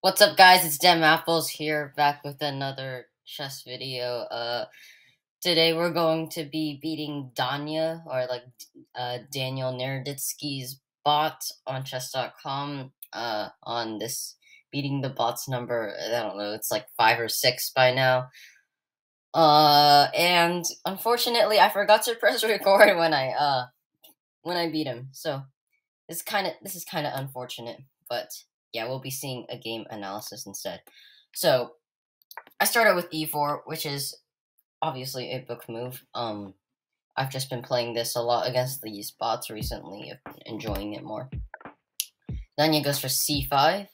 What's up, guys? It's Dem Apples here, back with another chess video. Today we're going to be beating Danya, or Daniel Naroditsky's bot on chess.com, on this beating the bot's number. I don't know, it's like 5 or 6 by now. And unfortunately I forgot to press record when I beat him. So this is kind of unfortunate, but yeah, we'll be seeing a game analysis instead. So I started with e4, which is obviously a book move. I've just been playing this a lot against these bots recently. I've been enjoying it more. Danya goes for c5.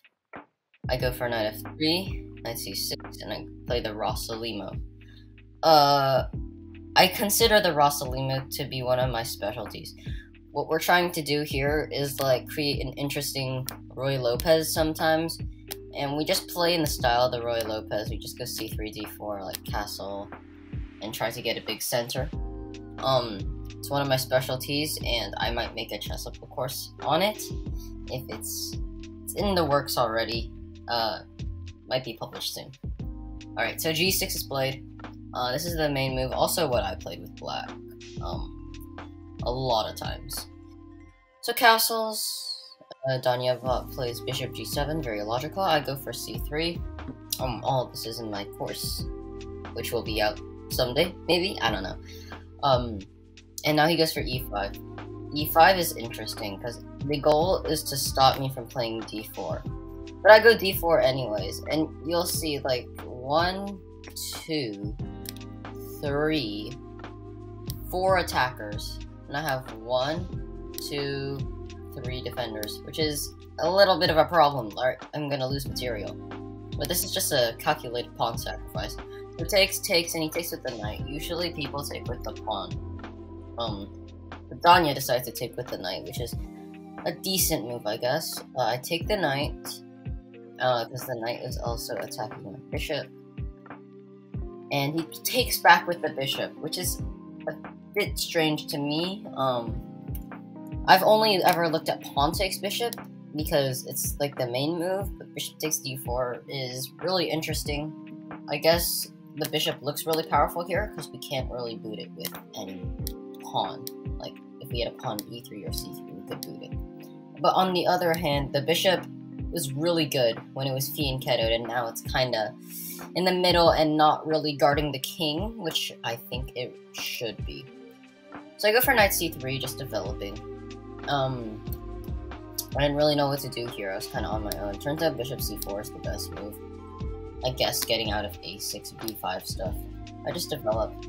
I go for knight f3, knight c6, and I play the Rossolimo. I consider the Rossolimo to be one of my specialties. What we're trying to do here is like create an interesting Roy Lopez sometimes, and we just play in the style of the Roy Lopez. We just go c3, d4, like castle, and try to get a big center. It's one of my specialties, and I might make a chess up course on it if it's in the works already. Might be published soon. Alright, so g6 is played. This is the main move, also what I played with black. A lot of times. So castles, Danya plays bishop g7, very logical. I go for c3. All of this is in my course, which will be out someday, maybe? I don't know. And now he goes for e5. e5 is interesting, because the goal is to stop me from playing d4. But I go d4 anyways, and you'll see, like, 1, 2, 3, 4 attackers. And I have 1, 2, 3 defenders, which is a little bit of a problem. Alright, I'm gonna lose material. But this is just a calculated pawn sacrifice. So takes, and he takes with the knight. Usually people take with the pawn. But Danya decides to take with the knight, which is a decent move, I guess. I take the knight, because the knight is also attacking my bishop. And he takes back with the bishop, which is a bit strange to me. I've only ever looked at pawn takes bishop because it's like the main move, but bishop takes d4 is really interesting. I guess the bishop looks really powerful here because we can't really boot it with any pawn. Like if we had a pawn e3 or c3, we could boot it. But on the other hand, the bishop was really good when it was fianchettoed, and now it's kind of in the middle and not really guarding the king, which I think it should be. So I go for knight c3, just developing. I didn't really know what to do here. I was kind of on my own. Turns out bishop c4 is the best move. I guess getting out of a6, b5 stuff. I just developed.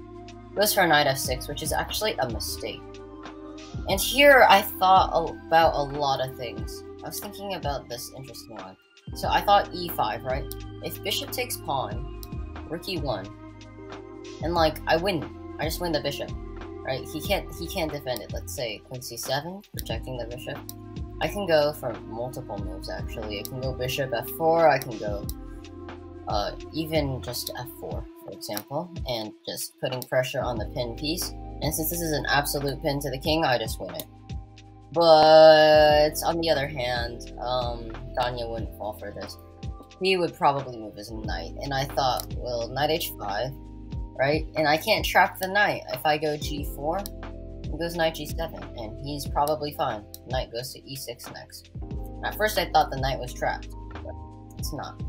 Goes for knight f6, which is actually a mistake. And here I thought about a lot of things. I was thinking about this interesting one. So I thought e5, right? If bishop takes pawn, rook e1, and like I win. I just win the bishop. Right, he can't defend it. Let's say queen c7, protecting the bishop. I can go for multiple moves actually. I can go bishop f4, I can go even just f4, for example, and just putting pressure on the pin piece. And since this is an absolute pin to the king, I just win it. But on the other hand, Danya wouldn't fall for this. He would probably move his knight, and I thought, well, knight h5. Right? And I can't trap the knight. If I go g4, he goes knight g7, and he's probably fine. Knight goes to e6 next. At first I thought the knight was trapped, but it's not.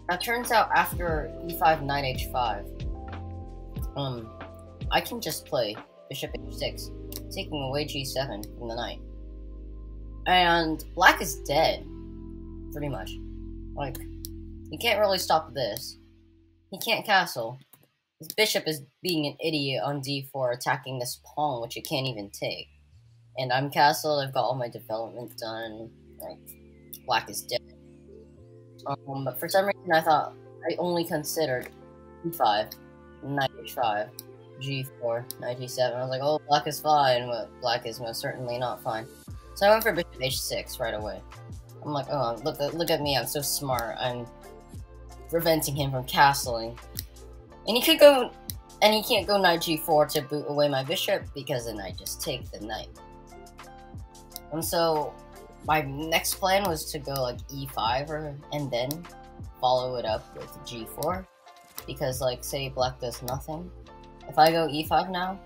Now it turns out after e5, knight h5, I can just play bishop h6, taking away g7 from the knight. And black is dead, pretty much. Like, he can't really stop this. He can't castle. His bishop is being an idiot on d4, attacking this pawn, which it can't even take. And I'm castled, I've got all my development done, like, black is dead. But for some reason I thought, I only considered e5, knight h5, g4, knight g7. I was like, oh, black is fine, but black is most certainly not fine. So I went for bishop h6 right away. I'm like, oh, look at me, I'm so smart, I'm preventing him from castling. And he could go, and he can't go knight g4 to boot away my bishop because then I just take the knight. And so my next plan was to go like e5 and then follow it up with g4, because like say black does nothing. If I go e5 now,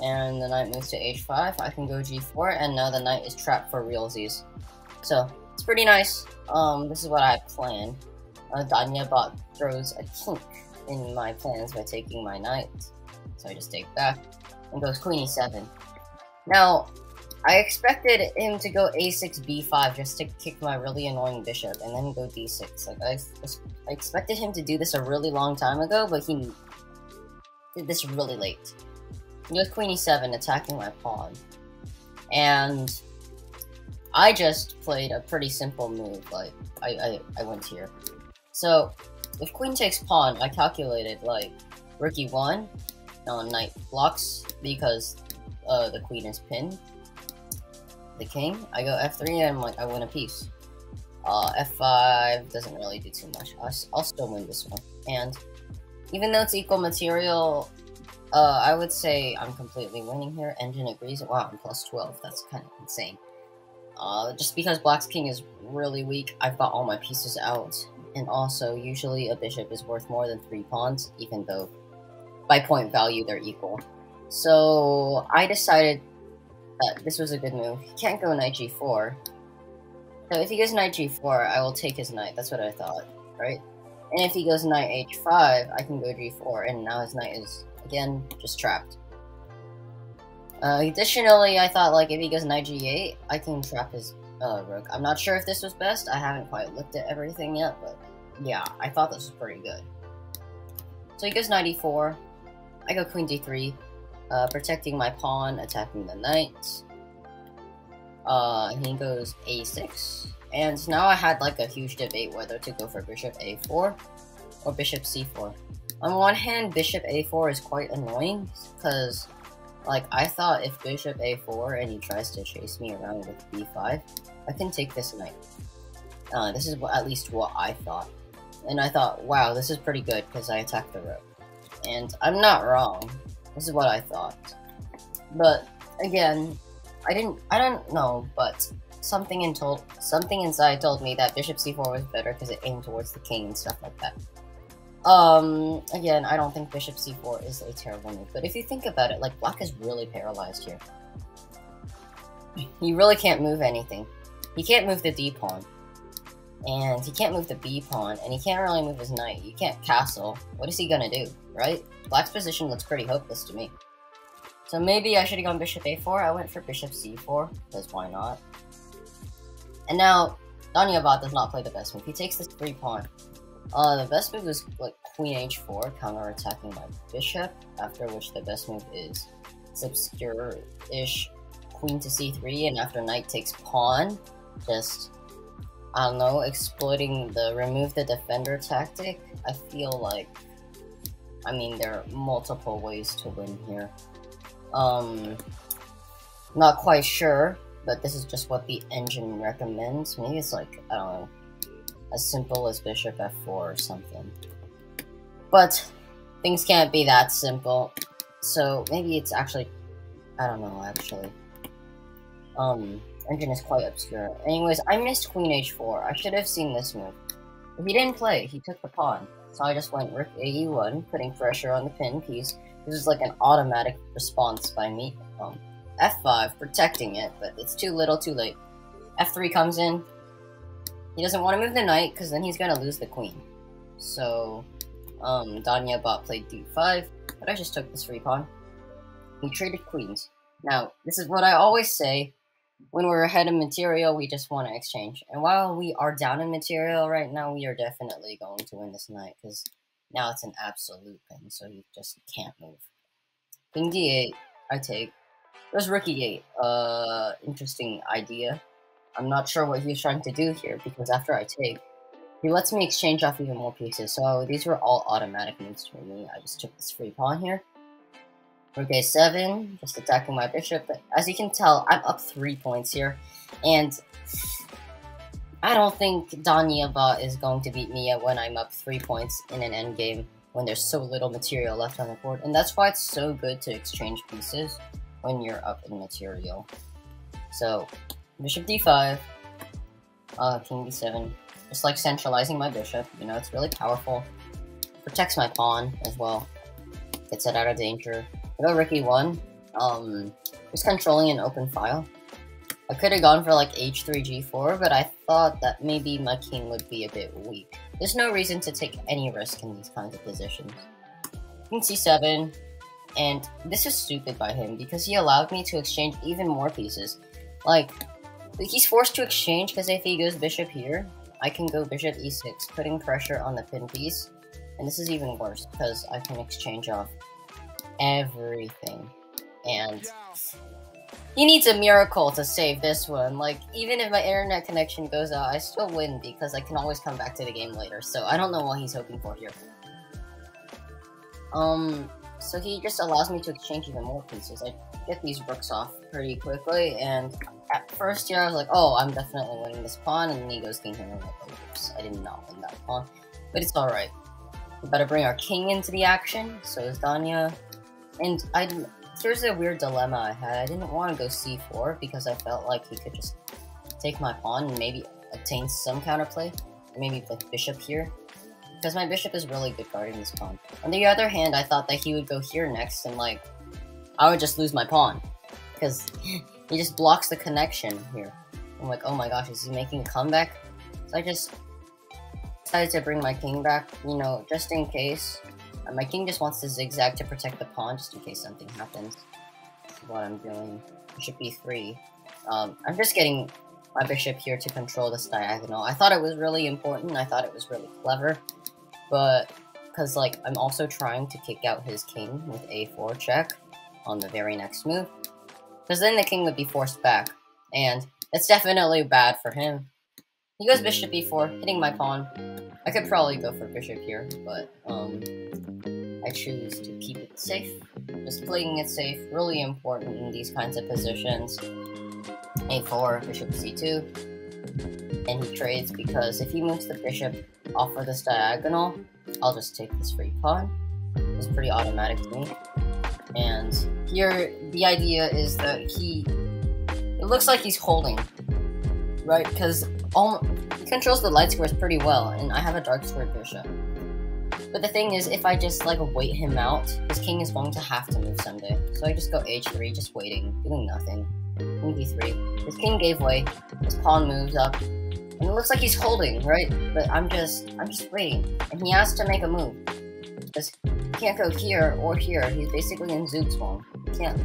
and the knight moves to h5, I can go g4, and now the knight is trapped for realsies. So it's pretty nice. This is what I planned. Danyabot throws a kink in my plans by taking my knight, so I just take back and goes queen e7. Now, I expected him to go a6, b5 just to kick my really annoying bishop, and then go d6. Like I expected him to do this a really long time ago, but he did this really late. He goes queen e7, attacking my pawn, and I just played a pretty simple move. Like I went here. So if queen takes pawn, I calculated like rook e1, knight blocks because the queen is pinned. The king, I go f3 and like I win a piece. F5 doesn't really do too much. I'll still win this one. And even though it's equal material, I would say I'm completely winning here. Engine agrees. Wow, I'm plus 12. That's kind of insane. Just because black's king is really weak, I've got all my pieces out. And also, usually a bishop is worth more than 3 pawns, even though by point value they're equal. So I decided that this was a good move. He can't go knight g4. So if he goes knight g4, I will take his knight. That's what I thought, right? And if he goes knight h5, I can go g4, and now his knight is, again, just trapped. Additionally, I thought, like, if he goes knight g8, I can trap his rook. I'm not sure if this was best. I haven't quite looked at everything yet, but yeah, I thought this was pretty good. So he goes knight e4. I go queen d3. Protecting my pawn, attacking the knight. He goes a6. And now I had like a huge debate whether to go for bishop a4 or bishop c4. On one hand, bishop a4 is quite annoying, because like I thought if bishop a4 and he tries to chase me around with b5, I can take this knight. This is at least what I thought. And I thought, wow, this is pretty good because I attacked the rook. And I'm not wrong. This is what I thought. But again, I don't know, but something inside told me that bishop c4 was better because it aimed towards the king and stuff like that. Again, I don't think bishop c4 is a terrible move, but if you think about it, like, black is really paralyzed here. He really can't move anything. He can't move the d pawn, and he can't move the b pawn, and he can't really move his knight. You can't castle. What is he gonna do, right? Black's position looks pretty hopeless to me. So maybe I should have gone bishop a4. I went for bishop c4, because why not? And now, Danyabot does not play the best move. He takes this 3 pawn. The best move is like queen h4, counter-attacking my bishop, after which the best move is it's obscure-ish queen to c3, and after knight takes pawn, just, I don't know, exploiting the remove the defender tactic. I feel like, I mean, there are multiple ways to win here. Not quite sure, but this is just what the engine recommends. Maybe it's like, I don't know, as simple as bishop f4 or something. But things can't be that simple. So maybe it's actually, I don't know, actually. Engine is quite obscure. Anyways, I missed queen h4. I should have seen this move. But he didn't play, he took the pawn. So I just went rook a1, putting pressure on the pin piece. This is like an automatic response by me. F5, protecting it, but it's too little too late. F3 comes in. He doesn't want to move the knight, because then he's going to lose the queen. So, Danyabot played d5, but I just took this free pawn. We traded queens. Now, this is what I always say. When we're ahead in material, we just want to exchange. And while we are down in material right now, we are definitely going to win this knight, because now it's an absolute pin, so you just can't move. King d8, I take. There's rook e8. Interesting idea. I'm not sure what he's trying to do here, because after I take, he lets me exchange off even more pieces, so these were all automatic moves for me. I just took this free pawn here. Rook a7, just attacking my bishop, but as you can tell, I'm up 3 points here, and I don't think Danyabot is going to beat me when I'm up 3 points in an endgame, when there's so little material left on the board, and that's why it's so good to exchange pieces when you're up in material. So, Bishop d5, king d7, just like centralizing my bishop. You know, it's really powerful. Protects my pawn as well. Gets it out of danger. I go rook e1, just controlling an open file. I could have gone for like h3, g4, but I thought that maybe my king would be a bit weak. There's no reason to take any risk in these kinds of positions. King c7, and this is stupid by him because he allowed me to exchange even more pieces. Like, he's forced to exchange because if he goes bishop here, I can go bishop e6, putting pressure on the pin piece. And this is even worse because I can exchange off everything. And he needs a miracle to save this one. Like, even if my internet connection goes out, I still win because I can always come back to the game later. So I don't know what he's hoping for here. So he just allows me to exchange even more pieces. I get these rooks off pretty quickly, and at first here I was like, oh, I'm definitely winning this pawn, and then he goes king here, and I'm like, oh, oops, I did not win that pawn. But it's alright. We better bring our king into the action, so is Danya. And here's a weird dilemma I had. I didn't want to go c4 because I felt like he could just take my pawn and maybe obtain some counterplay. Maybe like bishop here. Because my bishop is really good guarding this pawn. On the other hand, I thought that he would go here next and like, I would just lose my pawn. Because he just blocks the connection here. I'm like, oh my gosh, is he making a comeback? So I just decided to bring my king back, you know, just in case. My king just wants to zigzag to protect the pawn, just in case something happens. That's what I'm doing. Bishop e3. I'm just getting my bishop here to control this diagonal. I thought it was really important. I thought it was really clever. But, because, like, I'm also trying to kick out his king with a4 check on the very next move. Because then the king would be forced back. And it's definitely bad for him. He goes bishop e4, hitting my pawn. I could probably go for bishop here, but I choose to keep it safe. Just playing it safe, really important in these kinds of positions. a4, bishop c2. And he trades because if he moves the bishop off of this diagonal, I'll just take this free pawn. It's pretty automatic to me. And here, the idea is that it looks like he's holding, right? Because he controls the light squares pretty well, and I have a dark squared bishop. But the thing is, if I just like wait him out, his king is going to have to move someday. So I just go h3, just waiting, doing nothing. King d3. His king gave way. His pawn moves up, and it looks like he's holding, right? But I'm just waiting, and he has to make a move. Because he can't go here or here. He's basically in Zugzwang. He can't.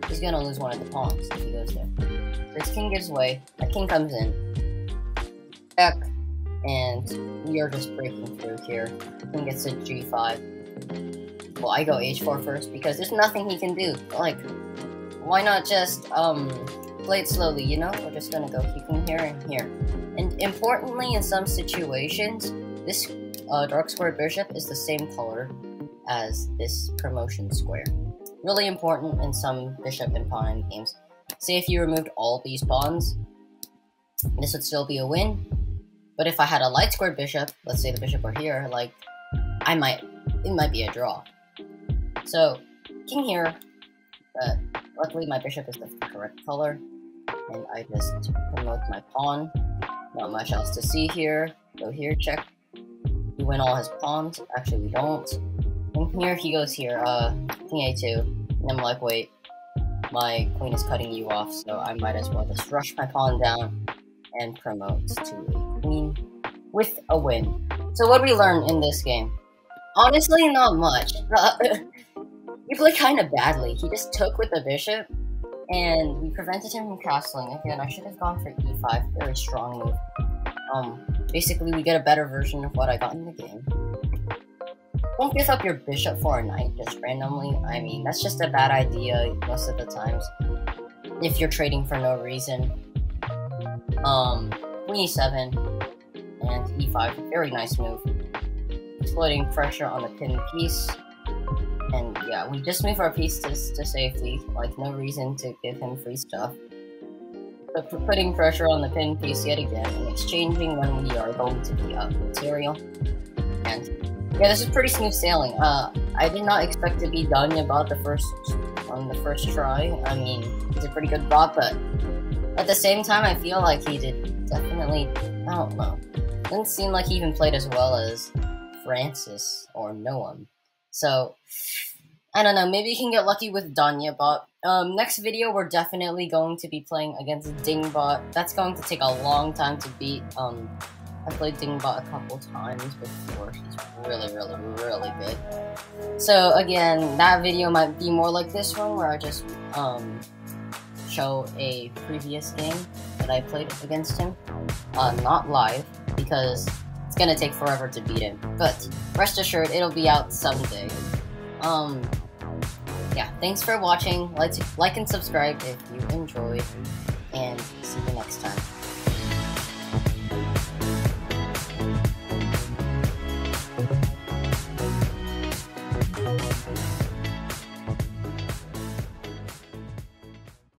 He's gonna lose one of the pawns if he goes there. So his king gives way. My king comes in. Check. And we are just breaking through here. King gets to g5. Well, I go h4 first because there's nothing he can do. Like, why not just play it slowly, you know? We're just gonna go keeping here and here. And importantly, in some situations, this dark square bishop is the same color as this promotion square. Really important in some bishop and pawn games. Say if you removed all these pawns, this would still be a win. But if I had a light square bishop, let's say the bishop were here, like, it might be a draw. So, king here, but luckily my bishop is the correct color, and I just promote my pawn. Not much else to see here. Go here, check. We win all his pawns. Actually, we don't. And here, he goes here, king a2. And I'm like, wait, my queen is cutting you off, so I might as well just rush my pawn down and promote to a queen with a win. So what did we learn in this game? Honestly, not much. We played kind of badly. He just took with the bishop, and we prevented him from castling. Again, I should have gone for e5. Very strong move. Basically, we get a better version of what I got in the game. Don't give up your bishop for a knight just randomly. I mean, that's just a bad idea most of the times. If you're trading for no reason. Queen e7 and e5. Very nice move. Exploiting pressure on the pin piece. And yeah, we just move our piece to safety. Like, no reason to give him free stuff. But putting pressure on the pin piece yet again and exchanging when we are going to be out of material. And yeah, this is pretty smooth sailing. I did not expect to be done about on the first try. I mean, he's a pretty good bot, but At the same time, I feel like he did definitely, I don't know. Didn't seem like he even played as well as Francis or Noam. So, I don't know, maybe you can get lucky with Danya Bot. Next video, we're definitely going to be playing against Dingbot. That's going to take a long time to beat. I played Dingbot a couple times before. He's really, really, really good. So again, that video might be more like this one, where I just show a previous game that I played against him. Not live, because it's gonna take forever to beat him. But rest assured, it'll be out someday. Yeah, thanks for watching. Like and subscribe if you enjoyed, and see you next time.